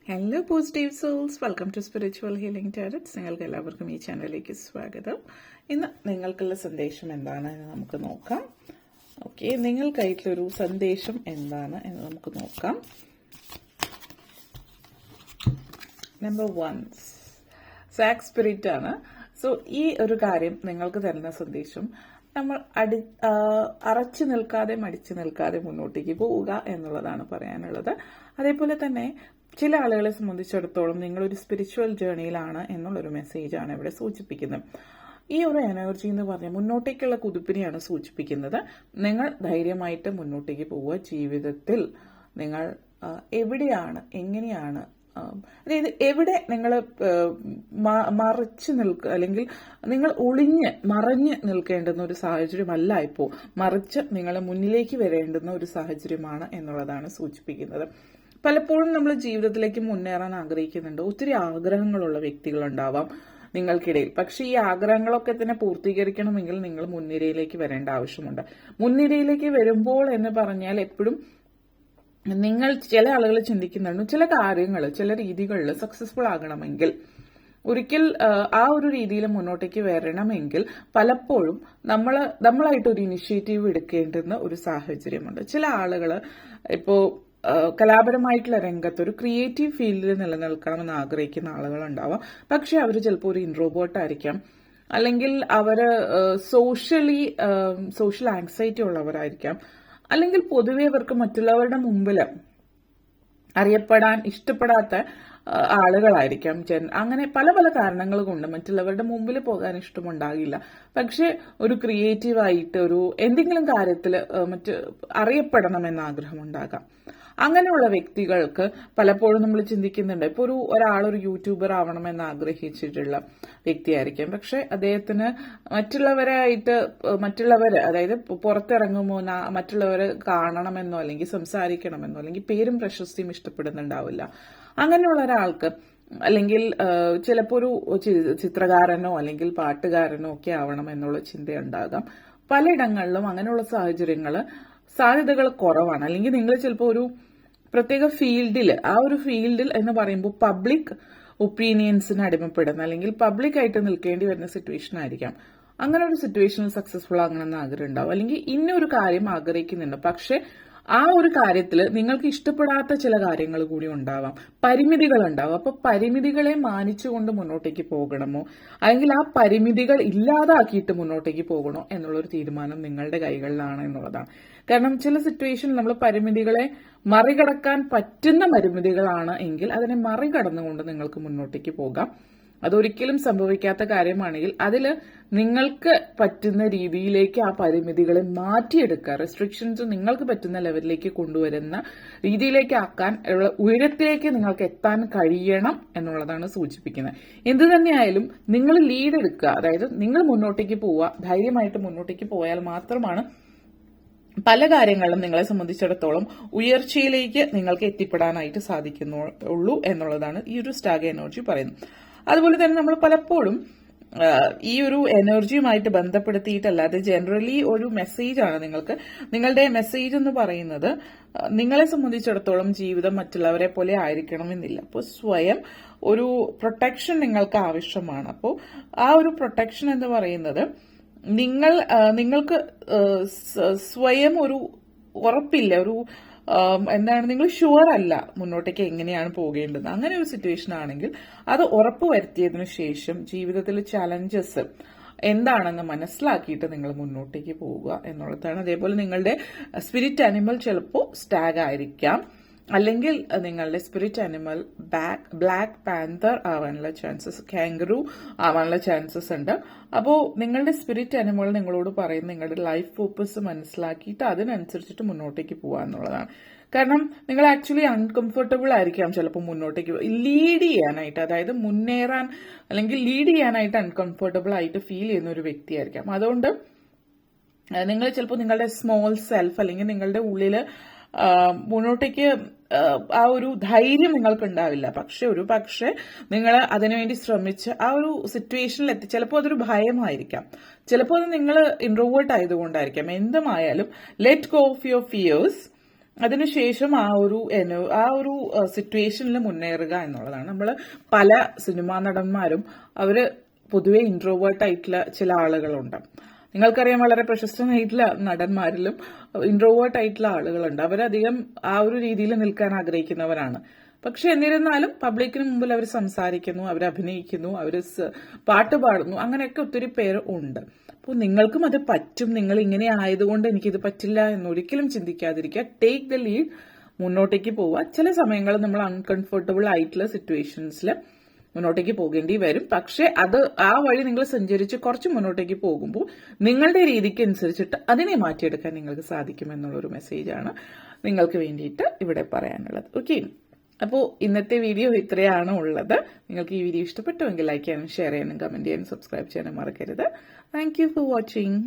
Hello positive souls, welcome to spiritual healing tarots. നിങ്ങൾക്ക് എല്ലാവർക്കും ഈ ചാനലിലേക്ക് സ്വാഗതം. ഇന്ന് നിങ്ങൾക്കുള്ള സന്ദേശം എന്താണ് എന്ന് നമുക്ക് നോക്കാം. ഓക്കെ, നിങ്ങൾക്കായിട്ടുള്ളൊരു സന്ദേശം എന്താണ് എന്ന് നമുക്ക് നോക്കാം. നമ്പർ 1 സാക് സ്പിരിറ്റ് ആണ്. സോ ഈ ഒരു കാര്യം നിങ്ങൾക്ക് തരുന്ന സന്ദേശം നമ്മൾ അറച്ചു നിൽക്കാതെ മടിച്ചു നിൽക്കാതെ മുന്നോട്ടേക്ക് പോവുക എന്നുള്ളതാണ് പറയാനുള്ളത്. അതേപോലെ തന്നെ ചില ആളുകളെ സംബന്ധിച്ചിടത്തോളം നിങ്ങളൊരു സ്പിരിച്വൽ ജേർണിയിലാണ് എന്നുള്ളൊരു മെസ്സേജാണ് ഇവിടെ സൂചിപ്പിക്കുന്നത്. ഈ ഒരു എനർജി എന്ന് പറഞ്ഞാൽ മുന്നോട്ടേക്കുള്ള കുതിപ്പിനെയാണ് സൂചിപ്പിക്കുന്നത്. നിങ്ങൾ ധൈര്യമായിട്ട് മുന്നോട്ടേക്ക് പോവുക. ജീവിതത്തിൽ നിങ്ങൾ എവിടെയാണ്, എങ്ങനെയാണ്, അതായത് എവിടെ നിങ്ങൾ മറച്ചു നിൽക്കുക, അല്ലെങ്കിൽ നിങ്ങൾ മറഞ്ഞ് നിൽക്കേണ്ടുന്ന ഒരു സാഹചര്യമല്ല ഇപ്പോൾ, മറിച്ച് നിങ്ങൾ മുന്നിലേക്ക് വരേണ്ടുന്ന ഒരു സാഹചര്യമാണ് എന്നുള്ളതാണ് സൂചിപ്പിക്കുന്നത്. പലപ്പോഴും നമ്മൾ ജീവിതത്തിലേക്ക് മുന്നേറാൻ ആഗ്രഹിക്കുന്നുണ്ട്. ഒത്തിരി ആഗ്രഹങ്ങളുള്ള വ്യക്തികളുണ്ടാവാം നിങ്ങൾക്കിടയിൽ. പക്ഷെ ഈ ആഗ്രഹങ്ങളൊക്കെ തന്നെ പൂർത്തീകരിക്കണമെങ്കിൽ നിങ്ങൾ മുൻനിരയിലേക്ക് വരേണ്ട ആവശ്യമുണ്ട്. മുൻനിരയിലേക്ക് വരുമ്പോൾ എന്ന് പറഞ്ഞാൽ എപ്പോഴും നിങ്ങൾ ചില ആളുകൾ ചിന്തിക്കുന്നുണ്ട്, ചില കാര്യങ്ങൾ ചില രീതികളിൽ സക്സസ്ഫുൾ ആകണമെങ്കിൽ, ഒരിക്കൽ ആ ഒരു രീതിയിൽ മുന്നോട്ടേക്ക് വരണമെങ്കിൽ പലപ്പോഴും നമ്മളായിട്ടൊരു ഇനിഷ്യേറ്റീവ് എടുക്കേണ്ടുന്ന ഒരു സാഹചര്യമുണ്ട്. ചില ആളുകൾ ഇപ്പോൾ കലാപരമായിട്ടുള്ള രംഗത്ത് ഒരു ക്രിയേറ്റീവ് ഫീൽഡിൽ നിലനിൽക്കണമെന്ന് ആഗ്രഹിക്കുന്ന ആളുകളുണ്ടാവാം. പക്ഷെ അവർ ചിലപ്പോൾ ഒരു ഇൻട്രോവേർട്ട് ആയിരിക്കാം, അല്ലെങ്കിൽ അവർ സോഷ്യൽ ആങ്സൈറ്റി ഉള്ളവരായിരിക്കാം, അല്ലെങ്കിൽ പൊതുവെ അവർക്ക് മറ്റുള്ളവരുടെ മുമ്പിൽ അറിയപ്പെടാൻ ഇഷ്ടപ്പെടാത്ത ആളുകളായിരിക്കാം. അങ്ങനെ പല പല കാരണങ്ങൾ കൊണ്ട് മറ്റുള്ളവരുടെ മുമ്പിൽ പോകാൻ ഇഷ്ടമുണ്ടാകില്ല. പക്ഷെ ഒരു ക്രിയേറ്റീവായിട്ട് ഒരു എന്തെങ്കിലും കാര്യത്തിൽ അറിയപ്പെടണമെന്ന് ആഗ്രഹമുണ്ടാകാം. അങ്ങനെയുള്ള വ്യക്തികൾക്ക് പലപ്പോഴും നമ്മൾ ചിന്തിക്കുന്നുണ്ട്, ഇപ്പോൾ ഒരാളൊരു യൂട്യൂബർ ആവണമെന്ന് ആഗ്രഹിച്ചിട്ടുള്ള വ്യക്തിയായിരിക്കാം. പക്ഷെ അദ്ദേഹത്തിന് മറ്റുള്ളവര് അതായത് പുറത്തിറങ്ങുമ്പോൾ മറ്റുള്ളവര് കാണണമെന്നോ അല്ലെങ്കിൽ സംസാരിക്കണമെന്നോ അല്ലെങ്കിൽ പേരും പ്രശസ്തിയും ഇഷ്ടപ്പെടുന്നുണ്ടാവില്ല. അങ്ങനെയുള്ള ഒരാൾക്ക്, അല്ലെങ്കിൽ ചിലപ്പോൾ ഒരു ചിത്രകാരനോ അല്ലെങ്കിൽ പാട്ടുകാരനോ ഒക്കെ ആവണം എന്നുള്ള ചിന്തയുണ്ടാകാം. പലയിടങ്ങളിലും അങ്ങനെയുള്ള സാധ്യതകൾ കുറവാണ്. അല്ലെങ്കിൽ നിങ്ങൾ ചിലപ്പോൾ ഒരു പ്രത്യേക ഫീൽഡിൽ, ആ ഒരു ഫീൽഡിൽ എന്ന് പറയുമ്പോൾ പബ്ലിക് ഒപ്പീനിയൻസിന് അടിമപ്പെടുന്ന അല്ലെങ്കിൽ പബ്ലിക്കായിട്ട് നിൽക്കേണ്ടി വരുന്ന സിറ്റുവേഷൻ ആയിരിക്കാം. അങ്ങനെ ഒരു സിറ്റുവേഷനിൽ സക്സസ്ഫുൾ ആകണമെന്ന് ആഗ്രഹം ഉണ്ടാവും, അല്ലെങ്കിൽ ഇന്നൊരു കാര്യം ആഗ്രഹിക്കുന്നുണ്ട്. പക്ഷെ ആ ഒരു കാര്യത്തിൽ നിങ്ങൾക്ക് ഇഷ്ടപ്പെടാത്ത ചില കാര്യങ്ങൾ കൂടി ഉണ്ടാവാം, പരിമിതികൾ ഉണ്ടാവാം. അപ്പൊ പരിമിതികളെ മാനിച്ചുകൊണ്ട് മുന്നോട്ടേക്ക് പോകണമോ, അല്ലെങ്കിൽ ആ പരിമിതികൾ ഇല്ലാതാക്കിയിട്ട് മുന്നോട്ടേക്ക് പോകണോ എന്നുള്ളൊരു തീരുമാനം നിങ്ങളുടെ കൈകളിലാണ് എന്നുള്ളതാണ്. കാരണം ചില സിറ്റുവേഷനിൽ നമ്മൾ പരിമിതികളെ മറികടക്കാൻ പറ്റുന്ന പരിമിതികളാണ് എങ്കിൽ അതിനെ മറികടന്നുകൊണ്ട് നിങ്ങൾക്ക് മുന്നോട്ടേക്ക് പോകാം. അതൊരിക്കലും സംഭവിക്കാത്ത കാര്യമാണെങ്കിൽ അതിൽ നിങ്ങൾക്ക് പറ്റുന്ന രീതിയിലേക്ക് ആ പരിമിതികളെ മാറ്റിയെടുക്കുക, റെസ്ട്രിക്ഷൻസ് നിങ്ങൾക്ക് പറ്റുന്ന ലെവലിലേക്ക് കൊണ്ടുവരുന്ന രീതിയിലേക്ക് ആക്കാൻ ഉള്ള ഉയരത്തിലേക്ക് നിങ്ങൾക്ക് എത്താൻ കഴിയണം എന്നുള്ളതാണ് സൂചിപ്പിക്കുന്നത്. എന്തു തന്നെയായാലും നിങ്ങൾ ലീഡ് എടുക്കുക, അതായത് നിങ്ങൾ മുന്നോട്ടേക്ക് പോവുക. ധൈര്യമായിട്ട് മുന്നോട്ടേക്ക് പോയാൽ മാത്രമാണ് പല കാര്യങ്ങളും നിങ്ങളെ സംബന്ധിച്ചിടത്തോളം ഉയർച്ചയിലേക്ക് നിങ്ങൾക്ക് എത്തിപ്പെടാനായിട്ട് സാധിക്കുന്നുള്ളൂ എന്നുള്ളതാണ് ഈ ഒരു സ്റ്റാഗ് എനർജി പറയുന്നത്. അതുപോലെ തന്നെ നമ്മൾ പലപ്പോഴും ഈ ഒരു എനർജിയുമായിട്ട് ബന്ധപ്പെടുത്തിയിട്ടല്ലാതെ ജനറലി ഒരു മെസ്സേജാണ് നിങ്ങളുടെ മെസ്സേജ് എന്ന് പറയുന്നത്, നിങ്ങളെ സംബന്ധിച്ചിടത്തോളം ജീവിതം മറ്റുള്ളവരെ പോലെ ആയിരിക്കണമെന്നില്ല. അപ്പോൾ സ്വയം ഒരു പ്രൊട്ടക്ഷൻ നിങ്ങൾക്ക് ആവശ്യമാണ്. അപ്പോൾ ആ ഒരു പ്രൊട്ടക്ഷൻ എന്ന് പറയുന്നത് നിങ്ങൾക്ക് സ്വയം ഒരു ഉറപ്പില്ല, നിങ്ങൾ ഷുവർ അല്ല മുന്നോട്ടേക്ക് എങ്ങനെയാണ് പോകേണ്ടത്. അങ്ങനെ ഒരു സിറ്റുവേഷൻ ആണെങ്കിൽ അത് ഉറപ്പ് വരുത്തിയതിനു ശേഷം ജീവിതത്തിലെ ചലഞ്ചസ് എന്താണെന്ന് മനസ്സിലാക്കിയിട്ട് നിങ്ങൾ മുന്നോട്ടേക്ക് പോവുക എന്നുള്ളതാണ്. അതേപോലെ നിങ്ങളുടെ സ്പിരിറ്റ് അനിമൽ ചിലപ്പോൾ സ്റ്റാഗ് ആയിരിക്കാം, അല്ലെങ്കിൽ നിങ്ങളുടെ സ്പിരിറ്റ് അനിമൽ ബ്ലാക്ക് പാന്തർ ആവാനുള്ള ചാൻസസ്, കാംഗറൂ ആവാനുള്ള ചാൻസസ് ഉണ്ട്. അപ്പോൾ നിങ്ങളുടെ സ്പിരിറ്റ് അനിമൽ നിങ്ങളോട് പറയുന്ന നിങ്ങളുടെ ലൈഫ് പർപ്പസ് മനസ്സിലാക്കിയിട്ട് അതിനനുസരിച്ചിട്ട് മുന്നോട്ടേക്ക് പോകുക എന്നുള്ളതാണ്. കാരണം നിങ്ങൾ ആക്ച്വലി അൺകംഫർട്ടബിൾ ആയിരിക്കാം ചിലപ്പോൾ മുന്നോട്ടേക്ക് ലീഡ് ചെയ്യാനായിട്ട്, അതായത് മുന്നേറാൻ അല്ലെങ്കിൽ ലീഡ് ചെയ്യാനായിട്ട് അൺകംഫർട്ടബിൾ ആയിട്ട് ഫീൽ ചെയ്യുന്ന ഒരു വ്യക്തിയായിരിക്കാം. അതുകൊണ്ട് നിങ്ങൾ ചിലപ്പോൾ നിങ്ങളുടെ സ്മോൾ സെൽഫ് അല്ലെങ്കിൽ നിങ്ങളുടെ ഉള്ളിൽ മുന്നോട്ടേക്ക് ആ ഒരു ധൈര്യം നിങ്ങൾക്ക് ഉണ്ടാവില്ല. പക്ഷെ നിങ്ങൾ അതിനുവേണ്ടി ശ്രമിച്ച് ആ ഒരു സിറ്റുവേഷനിൽ എത്തി. ചിലപ്പോൾ അതൊരു ഭയമായിരിക്കാം, ചിലപ്പോൾ അത് നിങ്ങൾ ഇൻട്രോവേർട്ട് ആയതുകൊണ്ടായിരിക്കാം. എന്തുമായാലും let go of your fears അതിനുശേഷം ആ ഒരു സിറ്റുവേഷനിൽ മുന്നേറുക എന്നുള്ളതാണ്. നമ്മൾ പല സിനിമാ നടന്മാരും അവര് പൊതുവെ ഇൻട്രോവേർട്ട് ആയിട്ടുള്ള ചില ആളുകളുണ്ട്. നിങ്ങൾക്കറിയാം, വളരെ പ്രശസ്തനായിട്ടുള്ള നടന്മാരിലും ഇൻട്രോവേർട്ട് ആയിട്ടുള്ള ആളുകളുണ്ട്. അവരധികം ആ ഒരു രീതിയിൽ നിൽക്കാൻ ആഗ്രഹിക്കുന്നവരാണ്. പക്ഷെ എന്നിരുന്നാലും പബ്ലിക്കിന് മുമ്പിൽ അവർ സംസാരിക്കുന്നു, അവർ അഭിനയിക്കുന്നു, അവർ പാട്ട് പാടുന്നു, അങ്ങനെയൊക്കെ ഒത്തിരി പേര് ഉണ്ട്. അപ്പോൾ നിങ്ങൾക്കും അത് പറ്റും, നിങ്ങൾ ഇങ്ങനെ ആയതുകൊണ്ട് എനിക്കിത് പറ്റില്ല എന്നൊരിക്കലും ചിന്തിക്കാതിരിക്കുക. ടേക്ക് ദ ലീഡ്, മുന്നോട്ടേക്ക് പോവുക. ചില സമയങ്ങളിൽ നമ്മൾ അൺകംഫർട്ടബിൾ ആയിട്ടുള്ള സിറ്റുവേഷൻസിൽ മുന്നോട്ടേക്ക് പോകേണ്ടി വരും. പക്ഷെ ആ വഴി നിങ്ങൾ സഞ്ചരിച്ച് കുറച്ച് മുന്നോട്ടേക്ക് പോകുമ്പോൾ നിങ്ങളുടെ രീതിക്ക് അനുസരിച്ചിട്ട് അതിനെ മാറ്റിയെടുക്കാൻ നിങ്ങൾക്ക് സാധിക്കും എന്നുള്ളൊരു മെസ്സേജാണ് നിങ്ങൾക്ക് വേണ്ടിയിട്ട് ഇവിടെ പറയാനുള്ളത്. ഓക്കെ, അപ്പോൾ ഇന്നത്തെ വീഡിയോ ഇത്രയാണ് ഉള്ളത്. നിങ്ങൾക്ക് ഈ വീഡിയോ ഇഷ്ടപ്പെട്ടുവെങ്കിൽ ലൈക്ക് ചെയ്യാനും ഷെയർ ചെയ്യാനും കമന്റ് ചെയ്യാനും സബ്സ്ക്രൈബ് ചെയ്യാനും മറക്കരുത്. Thank you for watching.